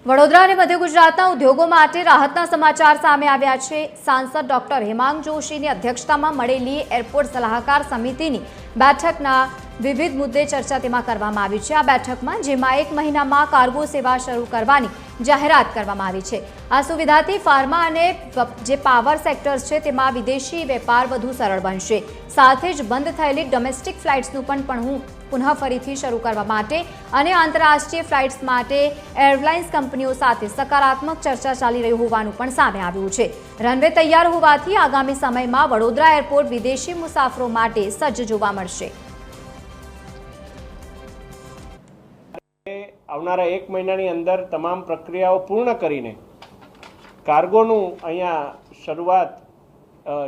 વડોદરા અને મધ્ય ગુજરાતના ઉદ્યોગો માટે રાહતના સમાચાર સામે આવ્યા છે। સાંસદ ડોક્ટર હેમાંગ જોશીની અધ્યક્ષતામાં મળેલી એરપોર્ટ સલાહકાર સમિતિની બેઠકના વિવિધ મુદ્દે ચર્ચા તેમાં કરવામાં આવી છે। આ બેઠકમાં જેમાં 1 મહિનામાં કાર્ગો સેવા શરૂ કરવાની જાહેરાત કરવામાં આવી છે। આ સુવિધાથી ફાર્મા અને જે પાવર સેક્ટર્સ છે તેમાં વિદેશી વેપાર વધુ સરળ બનશે। સાથે જ બંધ થયેલી ડોમેસ્ટિક ફ્લાઇટ્સનું પણ પુનઃ ફરીથી શરૂ કરવા માટે અને આંતરરાષ્ટ્રીય ફ્લાઇટ્સ માટે એરલાઇન્સ કંપનીઓ સાથે સકારાત્મક ચર્ચા ચાલી રહી હોવાનું પણ સામે આવ્યું છે। રનવે તૈયાર હોવાથી આગામી સમયમાં વડોદરા એરપોર્ટ વિદેશી મુસાફરો માટે સજ્જ જોવા મળશે। આવનારા 1 મહિનાની અંદર તમામ પ્રક્રિયાઓ પૂર્ણ કરીને કાર્ગોનું અહીંયા શરૂઆત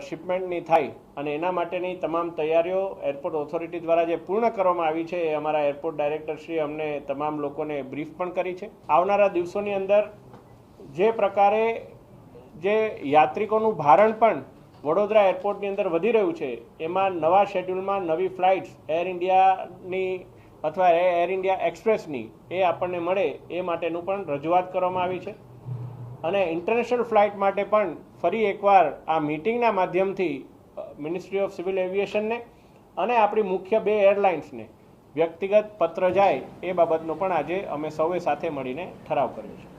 શિપમેન્ટની થાય અને એના માટેની તમામ તૈયારીઓ એરપોર્ટ ઓથોરિટી દ્વારા જે પૂર્ણ કરવામાં આવી છે એ અમારા એરપોર્ટ ડાયરેક્ટરશ્રી અમને તમામ લોકોને બ્રીફ પણ કરી છે। આવનારા દિવસોની અંદર જે પ્રકારે જે યાત્રિકોનું ભારણ પણ વડોદરા એરપોર્ટની અંદર વધી રહ્યું છે એમાં નવા શેડ્યુલમાં નવી ફ્લાઇટ્સ એર ઇન્ડિયાની અથવા એર ઇન્ડિયા એક્સપ્રેસની એ આપણને મળે એ માટેનું પણ રજૂઆત કરવામાં આવી છે અને ઇન્ટરનેશનલ ફ્લાઇટ માટે પણ ફરી એકવાર આ મીટિંગના માધ્યમથી મિનિસ્ટ્રી ઓફ સિવિલ એવિએશનને અને આપણી મુખ્ય 2 એરલાઇન્સને વ્યક્તિગત પત્ર જાય એ બાબતનો પણ આજે અમે સૌએ સાથે મળીને ઠરાવ કર્યો છે।